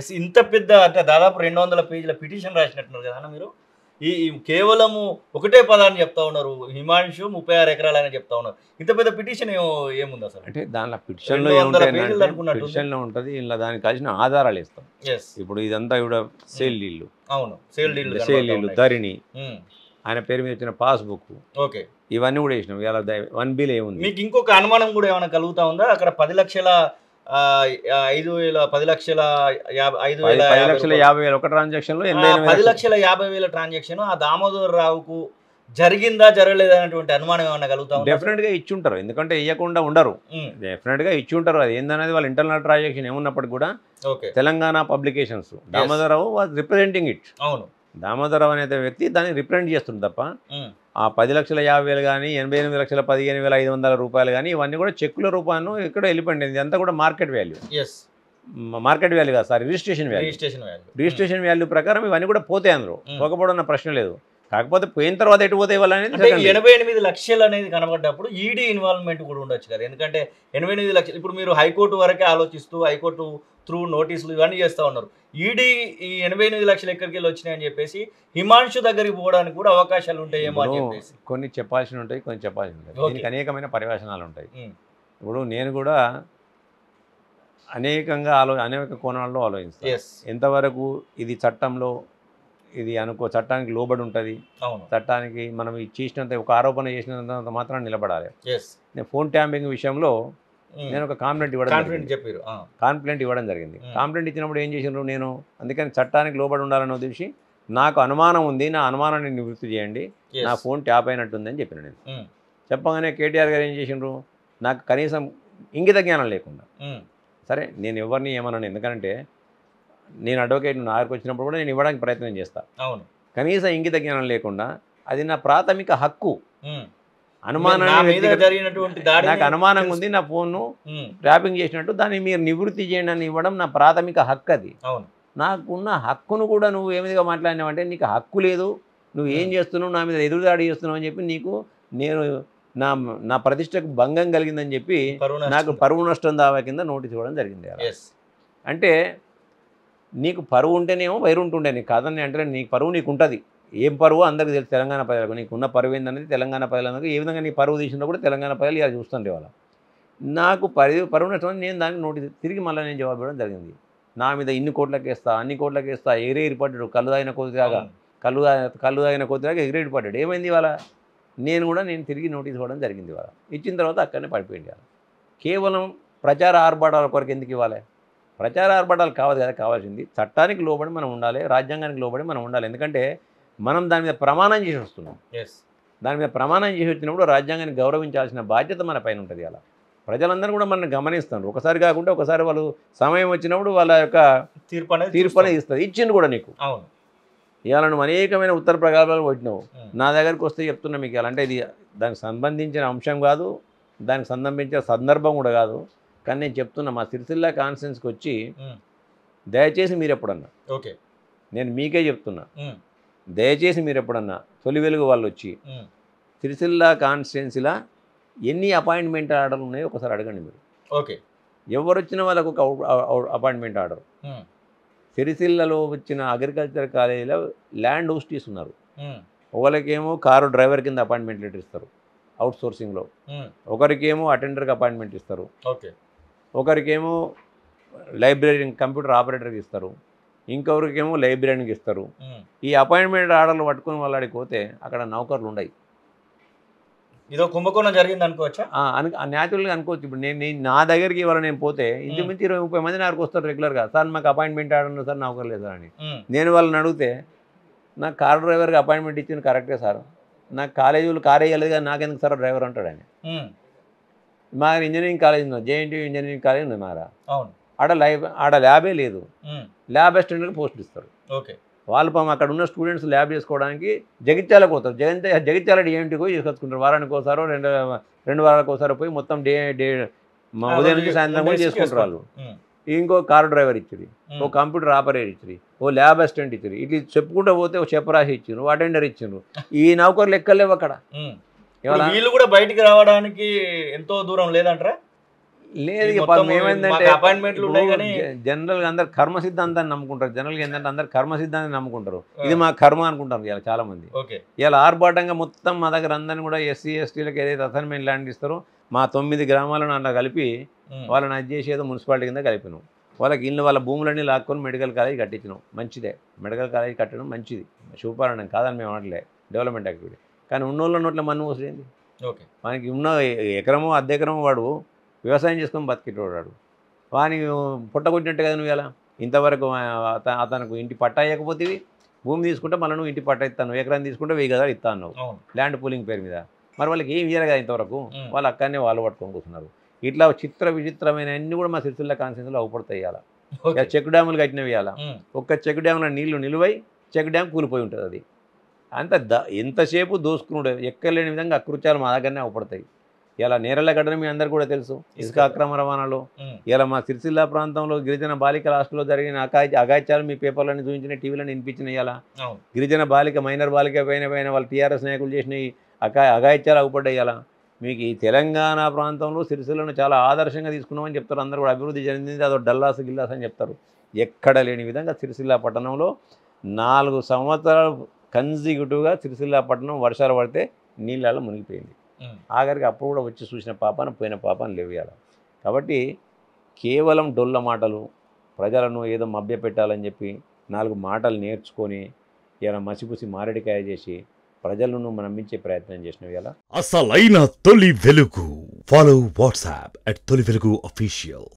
Yes ఇంత పెద్ద అంటే దాదాపు 200 పేజీల పిటిషన్ రాసినట్టున్నారు కదా మీరు. ఈ కేవలము ఒకటే పదాన్ని చెప్తా ఉన్నారు. హిమాంశు 36 ఎకరాలని చెప్తా ఉన్నారు. ఇంత పెద్ద పిటిషన్ ఏముంది అసలు? అంటే దానిలో పిటిషన్లో ఏముంటాయి, పిటిషన్లో ఉంటుంది, ఇలా దానికి కావాల్సిన ఆధారాలు ఇస్తాం. ఇప్పుడు ఇదంతా కూడా సేల్ డీల్లు. అవును, సేల్ డీల్లు, ధరణి, ఆయన పేరు మీద వచ్చిన పాస్బుక్, ఓకే, ఇవన్నీ కూడా వేసినాం. ఇలా 1B ఏముంది. మీకు ఇంకొక అనుమానం కూడా ఏమైనా కలుగుతా ఉందా? అక్కడ 10,50,000 ఒక ట్రాన్సాక్షన్ లో 10,50,000 ట్రాన్సాక్షన్ ఆ దామోదర్ రావుకు జరిగిందా జరగలేదా అనేటువంటి అనుమానం ఏమైనా కలుగుతా? డెఫినెట్ గా ఇచ్చి ఉంటారు, ఎందుకంటే ఇవ్వకుండా ఉండరు. డెఫినెట్ గా ఇచ్చి ఉంటారు. అది ఏందనేది వాళ్ళ ఇంటర్నల్ ట్రాన్సాక్షన్ ఏమున్నప్పటికీ కూడా Telangana publications Damodar Rao was representing it. అవును, దామోదర్ రావు అనే వ్యక్తి దాన్ని రిప్రజెంట్ చేస్తుంది తప్ప ఆ 10,50,000 కానీ 88,15,500 రూపాయలు కానీ ఇవన్నీ కూడా చెక్కుల రూపాయలు ఇక్కడ వెళ్ళిపోయింది. ఇదంతా కూడా మార్కెట్ వాల్యూ. మార్కెట్ వాల్యూ కాదు సార్, రిజిస్ట్రేషన్ వాల్యూ ప్రకారం ఇవన్నీ కూడా పోతాయి. అందులో పోకపోవడం ప్రశ్న లేదు. కాకపోతే పోయిన తర్వాత ఎటు పోతే ఇవ్వాలనేది 88 లక్షలు అనేది కనబడ్డప్పుడు ఈడీ ఇన్వాల్వ్మెంట్ కూడా ఉండొచ్చు కదా. ఎందుకంటే 88 లక్షలు ఇప్పుడు మీరు హైకోర్టు వరకే ఆలోచిస్తూ హైకోర్టు త్రూ నోటీసులు ఇవన్నీ చేస్తూ ఉన్నారు. ఈడీ ఈ 88 లక్షలు ఎక్కడికి వెళ్ళి వచ్చినాయని చెప్పేసి హిమాంశు దగ్గరికి పోవడానికి కూడా అవకాశాలు ఉంటాయేమో అని చెప్పేసి కొన్ని చెప్పాల్సి ఉంటాయి, కొన్ని చెప్పాల్సి ఉంటాయి. దీనికి అనేకమైన పరివేషణాలు ఉంటాయి. ఇప్పుడు నేను కూడా అనేక కోణాల్లో ఆలోచిస్తాను. ఎంతవరకు ఇది చట్టంలో ఇది చట్టానికి లోబడి ఉంటుంది, చట్టానికి మనం చేసినంత ఒక ఆరోపణ చేసినంత మాత్రం నిలబడాలి. నేను ఫోన్ ట్యాంపింగ్ విషయంలో నేను ఒక కంప్లైంట్ ఇవ్వడం జరిగింది. కంప్లైంట్ ఇచ్చినప్పుడు ఏం చేసినారు, నేను అందుకని చట్టానికి లోబడి ఉండాలని ఉద్దేశించి నాకు అనుమానం ఉంది, నా అనుమానాన్ని నివృత్తి చేయండి, నా ఫోన్ ట్యాప్ అయినట్టుందని చెప్పిన. నేను చెప్పగానే కేటీఆర్ గారు ఏం చేసిండ్రు, నాకు కనీసం ఇంగిత జ్ఞానం లేకుండా, సరే నేను ఎవరిని ఏమన్నాను, ఎందుకంటే నేను అడ్వకేట్ నా దగ్గరకు వచ్చినప్పుడు కూడా నేను ఇవ్వడానికి ప్రయత్నం చేస్తాను. అవును, కనీసం ఇంగిత జ్ఞానం లేకుండా అది నా ప్రాథమిక హక్కు. నాకు అనుమానంగా ఉంది, నా ఫోన్ను ట్యాపింగ్ చేసినట్టు, దాన్ని మీరు నివృత్తి చేయండి అని ఇవ్వడం నా ప్రాథమిక హక్కు. అది నాకున్న హక్కును కూడా నువ్వు ఏమిదిగా మాట్లాడినావంటే నీకు హక్కు లేదు, నువ్వు ఏం చేస్తున్నావు, నా మీద ఎదురుదాడి చేస్తున్నావు అని చెప్పి నీకు నేను నా ప్రతిష్టకు భంగం కలిగిందని చెప్పి నాకు పరువు నష్టం దావా కింద నోటీస్ ఇవ్వడం జరిగింది. అంటే నీకు పరువు ఉంటేనేమో వైరు ఉంటుండే, నీకు కాదని అంటే నీకు పరువు నీకు ఉంటుంది. ఏం పరువు అందరికీ తెలుసు తెలంగాణ ప్రజలకు. నీకున్న పరువు ఏందనేది తెలంగాణ ప్రజలందరికీ ఏ విధంగా నీ పరువు తీసినా కూడా తెలంగాణ ప్రజలు ఇలా చూస్తుండే వాళ్ళ. నాకు పరువు నష్టం నేను దానికి నోటీస్ తిరిగి మళ్ళీ నేను జవాబు ఇవ్వడం జరిగింది. నా మీద ఇన్ని కోట్లకి వేస్తా, అన్ని కోట్లకి వేస్తా, ఎగిరేరిపడ్డాడు. కళ్ళు తాగిన కొద్దిగా ఎగిరేరిపడ్డాడు. ఏమైంది ఇవాళ? నేను తిరిగి నోటీస్ ఇవ్వడం జరిగింది. ఇవాళ ఇచ్చిన తర్వాత అక్కడనే పడిపోయింది. కేవలం ప్రచార ఆర్భాటాల కొరకు ఎందుకు ఇవ్వాలి? ప్రచార ఆర్భాటాలు కావాలి కదా, కావాల్సింది చట్టానికి లోబడి మనం ఉండాలి, రాజ్యాంగానికి లోబడి మనం ఉండాలి. ఎందుకంటే మనం దాని మీద ప్రమాణం చేసి వస్తున్నాం. దాని మీద ప్రమాణం చేసి వచ్చినప్పుడు రాజ్యాంగాన్ని గౌరవించాల్సిన బాధ్యత మన పైన ఉంటుంది. అలా ప్రజలందరూ కూడా మనల్ని గమనిస్తారు. ఒకసారి కాకుండా ఒకసారి వాళ్ళు సమయం వచ్చినప్పుడు వాళ్ళ యొక్క తీర్పు అనేది ఇస్తుంది. ఇచ్చింది కూడా నీకు. ఇవాళ నువ్వు అనేకమైన ఉత్తర ప్రగల్భాలు కొట్టినావు, నా దగ్గరికి వస్తే చెప్తున్నా మీకు ఎలా అంటే ఇది దానికి సంబంధించిన అంశం కాదు, దానికి సంబంధించిన సందర్భం కూడా కాదు. కానీ నేను చెప్తున్నా, మా సిరిసిల్ల కాన్స్టిట్యున్సీకి వచ్చి దయచేసి మీరు ఎప్పుడన్నా, నేను మీకే చెప్తున్నా, దయచేసి మీరు ఎప్పుడన్నా తొలి వెలుగు వాళ్ళు వచ్చి సిరిసిల్ల కాన్స్టిట్యున్సీలో ఎన్ని అపాయింట్మెంట్ ఆర్డర్లు ఉన్నాయో ఒకసారి అడగండి మీరు. ఎవరు వచ్చిన వాళ్ళకు ఒక అపాయింట్మెంట్ ఆర్డర్. సిరిసిల్లలో వచ్చిన అగ్రికల్చర్ కాలేజీలో ల్యాండ్ హోస్టీస్ ఉన్నారు. ఒకరికేమో కారు డ్రైవర్ కింద అపాయింట్మెంట్ లెటర్ ఇస్తారు అవుట్ సోర్సింగ్లో, ఒకరికేమో అటెండర్కి అపాయింట్మెంట్ ఇస్తారు, ఒకరికేమో లైబ్రరీ కంప్యూటర్ ఆపరేటర్కి ఇస్తారు, ఇంకొకరికేమో లైబ్రరీకి ఇస్తారు. ఈ అపాయింట్మెంట్ ఆర్డర్లు పట్టుకుని వాళ్ళకి పోతే అక్కడ నౌకర్లు ఉన్నాయి. ఇదో కుంభకోణం జరిగింది అనుకోవచ్చా? న్యాచురల్గా అనుకోవచ్చు. ఇప్పుడు నేను నా దగ్గరికి ఇవాళ నేను పోతే ఇంచుమించు 20-30 మంది నాకు వస్తారు రెగ్యులర్గా, సార్ మాకు అపాయింట్మెంట్ ఆర్డర్ సార్ నౌకర్ లేదు సార్ అని. నేను వాళ్ళని అడిగితే నాకు కార్ డ్రైవర్కి అపాయింట్మెంట్ ఇచ్చింది కరెక్టే సార్, నాకు కాలేజీలు కార్ వేయలేదు కానీ నాకెందుకు సార్ డ్రైవర్ అంటాడు ఆయన. మా ఇంజనీరింగ్ కాలేజ్ ఉంది, జేఎన్టీ ఇంజనీరింగ్ కాలేజ్ ఉంది మారా, ఆడ ల్యాబే లేదు, ల్యాబ్ అసిస్టెంట్కి పోస్ట్ ఇస్తారు. వాళ్ళు పాపం అక్కడ ఉన్న స్టూడెంట్స్ ల్యాబ్ చేసుకోవడానికి జగిత్యాలకు పోతారు. జగిత్యాల డిఎంటీకి పోయి చేసుకొచ్చుకుంటారు. వారానికి ఒకసారో 2 వారాలకు ఒకసారి పోయి మొత్తం ఉదయం నుంచి సాయంత్రం కూడా చేసుకుంటారు వాళ్ళు. ఇంకో కారు డ్రైవర్ ఇచ్చింది, ఓ కంప్యూటర్ ఆపరేటర్ ఇచ్చింది, ఓ ల్యాబ్ అసిస్టెంట్ ఇచ్చింది, ఇట్లా చెప్పుకుంటూ పోతే ఓ చెప్పరాసి ఇచ్చిండ్రు, అటెండర్ ఇచ్చిండ్రు. ఈ నౌకర్లు ఎక్కలేవు అక్కడ. వీళ్ళు కూడా బయటికి రావడానికి ఎంతో దూరం లేదంటారా? లేదు ఈ ఇక మొత్తం ఏమైందంటే మాకు అపాయింట్మెంట్లు ఉన్నాయి కానీ జనరల్గా అందరు కర్మ సిద్ధాంతాన్ని నమ్ముకుంటారు. జనరల్గా ఏంటంటే అందరు కర్మ సిద్ధాంతాన్ని నమ్ముకుంటారు. ఇది మా కర్మ అనుకుంటారు ఇలా చాలామంది. ఓకే ఇలా ఆర్భాటంగా మొత్తం మా దగ్గర అందరిని కూడా ఎస్సీ ఎస్టీలకు ఏదైతే అసైన్మెంట్ ల్యాండ్ ఇస్తారో మా 9 గ్రామాలను అలా కలిపి వాళ్ళని అది చేసి ఏదో మున్సిపాలిటీ కింద కలిపినాం. వాళ్ళకి ఇల్లు వాళ్ళ భూములన్నీ లాక్కొని మెడికల్ కాలేజ్ కట్టించినాం. మంచిదే, మెడికల్ కాలేజ్ కట్టడం మంచిది, శుభపరణం కాదని మేము అనట్లే, డెవలప్మెంట్ యాక్టివిటీ. కానీ ఉన్నోళ్ళ నోట్ల మన్ను వస్తుంది. ఓకే వానికి ఉన్న ఎకరమో అర్ధ ఎకరమో వాడు వ్యవసాయం చేసుకొని బతికేటోడాడు. వానికి పుట్టకొట్టినట్టు కదా నువ్వు ఇలా ఇంతవరకు అతనికి ఇంటి పట్టా ఇవ్వకపోతే భూమి తీసుకుంటే మళ్ళీ నువ్వు ఇంటి పట్టా ఇస్తాను, ఎకరం తీసుకుంటే 1000 గదాలు ఇస్తాను ల్యాండ్ పూలింగ్ పేరు మీద. మరి వాళ్ళకి ఏం ఇయ్యాలి కదా ఇంతవరకు, వాళ్ళు అక్కడనే వాళ్ళు పట్టుకొని కూర్చున్నారు. ఇట్లా చిత్ర విచిత్రమైన అన్ని కూడా మా సిరిసిల్ల కాన్స్టిట్యూన్సీలో అవుపడతాయి. ఇవాళ చెక్ డ్యాములు కట్టినవి ఇవాళ ఒక్క చెక్ డ్యామ్లో నీళ్లు నిలువై చెక్ డ్యామ్ కూలిపోయి ఉంటుంది. అది అంత ఎంతసేపు దోసుకున్నాడు, ఎక్కలేని విధంగా అకృత్యాలు మా దగ్గరనే అవపడతాయి. ఇలా నేరళ్ళ గడ్డని మీ అందరు కూడా తెలుసు, ఇసుక అక్రమ రవాణాలో. ఇలా మా సిరిసిల్ల ప్రాంతంలో గిరిజన బాలికల హాస్టల్లో జరిగిన అగాత్యాలు మీ పేపర్లను చూపించిన, టీవీలను వినిపించినాయి. ఇలా గిరిజన బాలిక మైనర్ బాలిక పైన వాళ్ళు టీఆర్ఎస్ నాయకులు చేసిన అగాత్యాలు అగుపడ్డాయి. ఇలా మీకు ఈ తెలంగాణ ప్రాంతంలో సిరిసిల్లను చాలా ఆదర్శంగా తీసుకున్నామని చెప్తారు. అందరూ కూడా అభివృద్ధి చెందింది, అదో డల్లాస్ గిల్లాస్ అని చెప్తారు. ఎక్కడ లేని విధంగా సిరిసిల్ల పట్టణంలో 4 సంవత్సరాలు కన్సిక్యూటివ్గా సిరిసిల్ల పట్టణం వర్షాలు పడితే నీళ్ళలో మునిగిపోయింది. ఆఖరికి అప్పుడు కూడా వచ్చి చూసిన పాపాన పోయిన పాపాన లేవేయాలి. కాబట్టి కేవలం డొల్ల మాటలు, ప్రజలను ఏదో మభ్యపెట్టాలని చెప్పి 4 మాటలు నేర్చుకొని ఇలా మసిపూసి మారేడికాయ చేసి ప్రజలను నమ్మించే ప్రయత్నం చేసినవి. ఇలా అసలైన తొలి వెలుగు. ఫాలో వాట్సాప్ @తొలి వెలుగు అఫీషియల్.